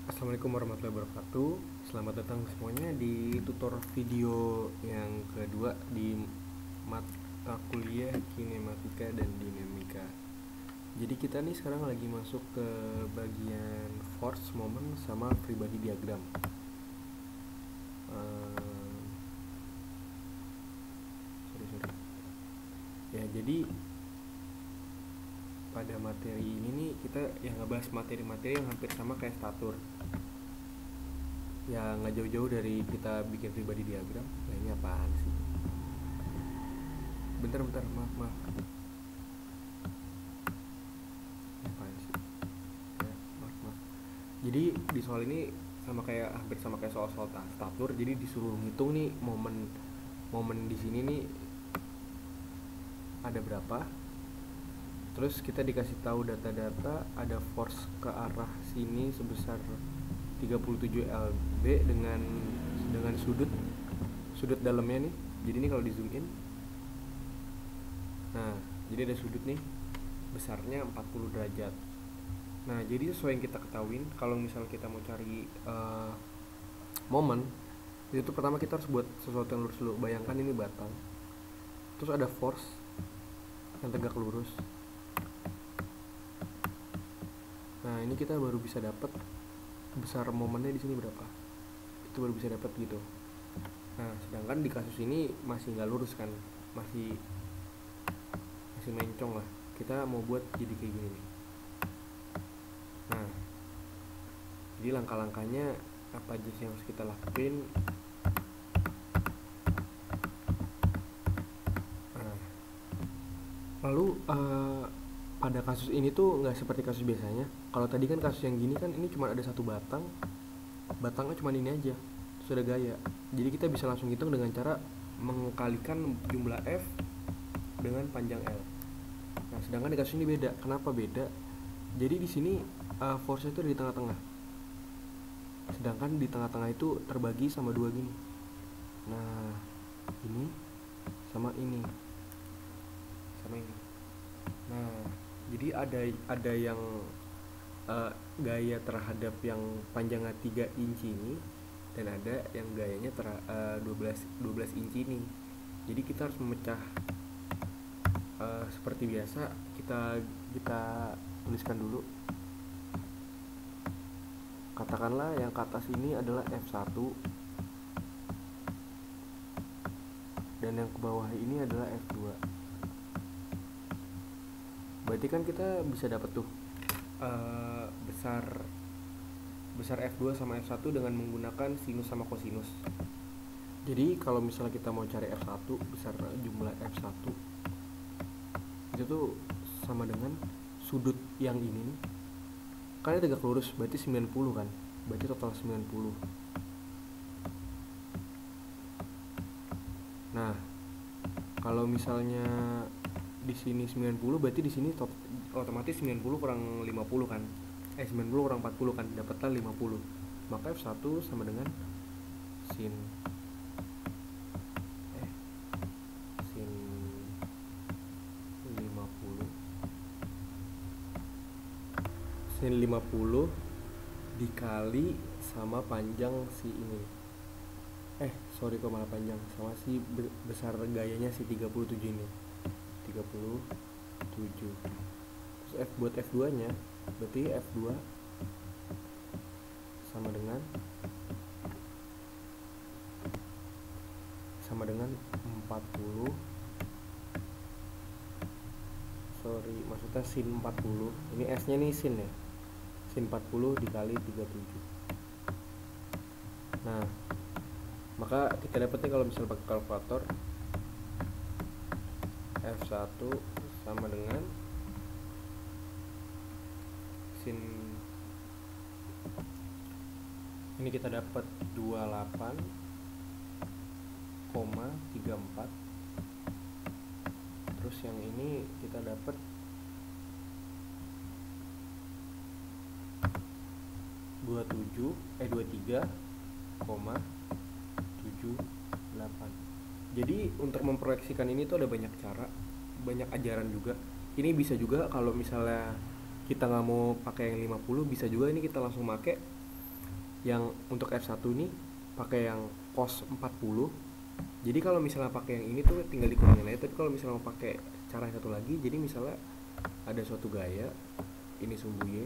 Assalamualaikum warahmatullahi wabarakatuh. Selamat datang semuanya di tutor video yang kedua di mata kuliah kinematika dan dinamika. Jadi kita nih sekarang lagi masuk ke bagian force, moment, sama free body diagram. Sorry. Ya, jadi pada materi ini nih kita yang ngebahas materi-materi yang hampir sama kayak statur. Ya nggak jauh-jauh dari kita bikin free body diagram. Nah, ini apaan sih? Bentar, maaf. Apaan sih? Ya, maaf. Jadi di soal ini hampir sama kayak soal-soal statur. Jadi disuruh ngitung nih momen di sini nih ada berapa. Terus kita dikasih tahu data-data, ada force ke arah sini sebesar 37 lb dengan sudut dalamnya nih. Jadi ini kalau di zoom in, nah jadi ada sudut nih besarnya 40 derajat. Nah jadi sesuai yang kita ketahuin, kalau misal kita mau cari momen itu pertama kita harus buat sesuatu yang lurus dulu. Bayangkan ini batang, terus ada force yang tegak lurus. Nah ini kita baru bisa dapat besar momennya di sini berapa, itu baru bisa dapat gitu. Nah sedangkan di kasus ini masih nggak lurus kan, masih mencong lah. Kita mau buat jadi kayak gini nih. Nah jadi langkah-langkahnya apa aja sih yang harus kita lakuin? Nah, lalu pada kasus ini tuh nggak seperti kasus biasanya. Kalau tadi kan kasus yang gini kan ini cuma ada satu batangnya cuma ini aja, terus ada gaya. Jadi kita bisa langsung hitung dengan cara mengkalikan jumlah F dengan panjang L. Nah sedangkan di kasus ini beda. Kenapa beda? Jadi di sini force itu ada di tengah-tengah, sedangkan di tengah-tengah itu terbagi sama dua gini. Nah ini sama ini. Nah jadi ada yang gaya terhadap yang panjangnya 3 inci ini, dan ada yang gayanya 12 inci ini. Jadi kita harus memecah seperti biasa. Kita tuliskan dulu. Katakanlah yang ke atas ini adalah F1 dan yang ke bawah ini adalah F2. Berarti kan kita bisa dapat tuh besar F2 sama F1 dengan menggunakan sinus sama kosinus. Jadi kalau misalnya kita mau cari F1, besar jumlah F1 itu tuh sama dengan sudut yang ini nih, kan ini tegak lurus, berarti 90 kan, berarti total 90. Nah kalau misalnya di sini 90, berarti di sini otomatis 90 kurang 50 kan, 90 kurang 40 kan, dapatlah 50. Maka F1 sama dengan sin 50 dikali sama panjang si ini. Sorry kok malah panjang, sama si besar gayanya si 37 ini. 37. Terus buat F2 nya berarti F2 sama dengan 40, maksudnya sin 40. Ini S nya nih sin ya, sin 40 dikali 37. Nah maka kita dapatnya kalau misalnya pakai kalkulator, F1 sama dengan sin, ini kita dapat 28,34. terus yang ini kita dapat 23,78. Jadi untuk memproyeksikan ini tuh ada banyak cara, banyak ajaran juga. Ini bisa juga kalau misalnya kita nggak mau pakai yang 50, bisa juga ini kita langsung pakai Yang untuk F1 nih pakai yang cos 40. Jadi kalau misalnya pakai yang ini tuh tinggal dikurangin aja. Tapi kalau misalnya mau pakai cara yang satu lagi, jadi misalnya ada suatu gaya, ini sumbu Y,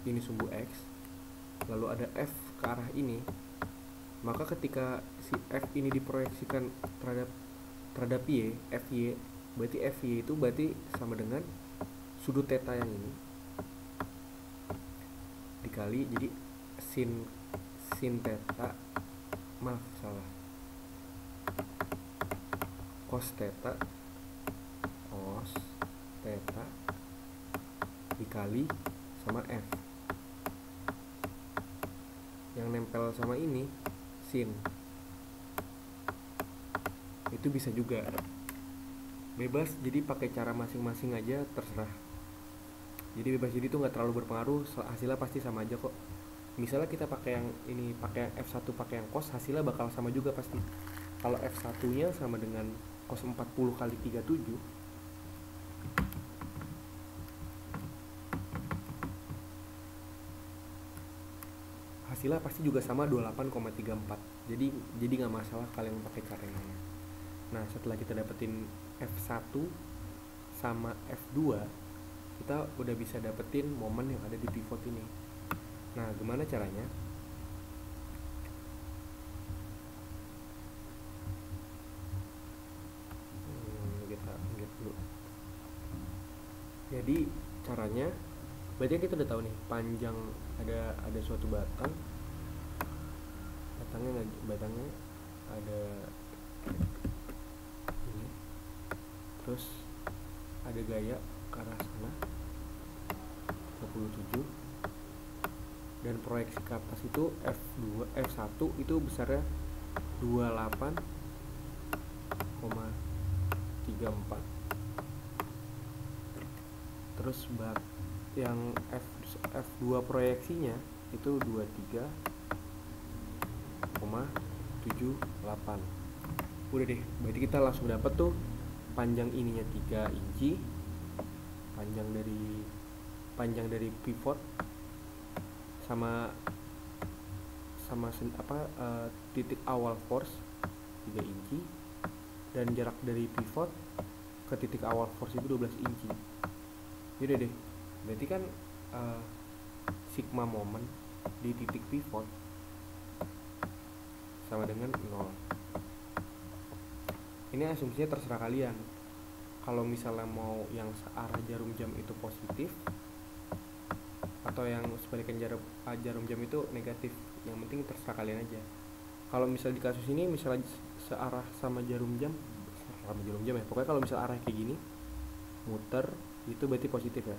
ini sumbu X, lalu ada F ke arah ini, maka ketika si F ini diproyeksikan terhadap Y, FY, berarti FY itu berarti sama dengan sudut theta yang ini dikali, jadi sin theta, maaf salah, cos theta dikali sama F yang nempel sama ini sin. Itu bisa juga, bebas, jadi pakai cara masing-masing aja, terserah. Jadi bebas, jadi itu nggak terlalu berpengaruh, hasilnya pasti sama aja kok. Misalnya kita pakai yang ini, pakai yang F1 pakai yang cos, hasilnya bakal sama juga pasti. Kalau F1 nya sama dengan cos 40 kali 37, hasilnya pasti juga sama 28,34. Jadi nggak masalah kalian pakai cara yang lain. Nah, setelah kita dapetin F1 sama F2, kita udah bisa dapetin momen yang ada di pivot ini. Nah, gimana caranya? Kita lihat dulu. Jadi caranya, berarti kita udah tahu nih, panjang ada suatu batangnya ada ini, terus ada gaya ke arah sana 27, dan proyeksi ke atas itu F1 itu besarnya 28,34. Terus yang F2 proyeksinya itu 23,78. Udah deh, berarti kita langsung dapat tuh panjang ininya 3 inci, panjang dari pivot sama titik awal force 3 inci, dan jarak dari pivot ke titik awal force itu 12 inci. Yaudah deh, berarti kan sigma moment di titik pivot sama dengan 0. Ini asumsinya terserah kalian. Kalau misalnya mau yang searah jarum jam itu positif, atau yang sebaliknya jarum jam itu negatif, yang penting terserah kalian aja. Kalau misalnya di kasus ini misalnya searah sama jarum jam ya, pokoknya kalau misalnya arah kayak gini muter itu berarti positif ya.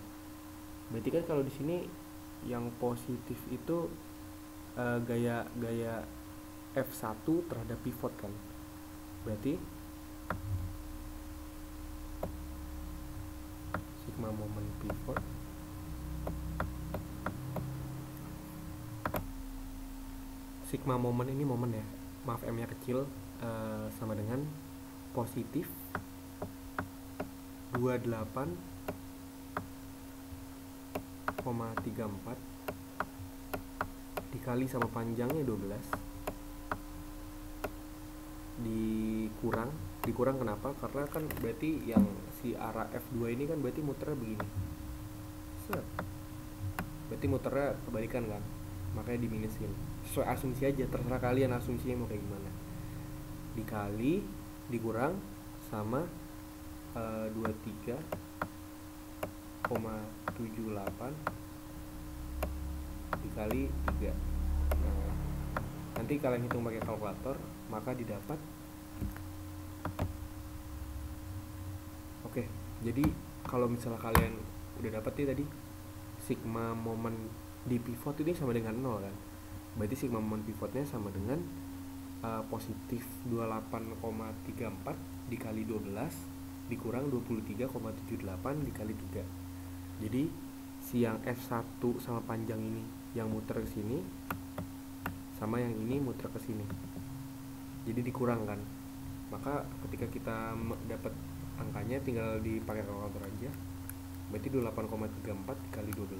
Berarti kan kalau di sini yang positif itu gaya F1 terhadap pivot kan, berarti sigma moment pivot sigma moment ini momen ya, maaf M nya kecil, sama dengan positif 28,34 dikali sama panjangnya 12 dikurang kenapa? Karena kan berarti yang si arah F2 ini kan berarti muternya begini. Berarti muternya kebalikan kan? Makanya diminusin. Sesuai asumsi aja, terserah kalian asumsinya mau kayak gimana. Dikali dikurang sama 23,78 dikali 3. Nah, nanti kalian hitung pakai kalkulator, maka didapat. Oke, jadi kalau misalnya kalian udah dapat nih tadi sigma moment di pivot ini sama dengan 0 kan, berarti sigma moment pivotnya sama dengan positif 28,34 dikali 12 dikurang 23,78 dikali 3. Jadi si yang F1 sama panjang ini yang muter ke sini sama yang ini muter ke sini, jadi dikurang kan. Maka ketika kita dapat angkanya tinggal dipakai kalkulator aja, berarti 28,34 dikali 12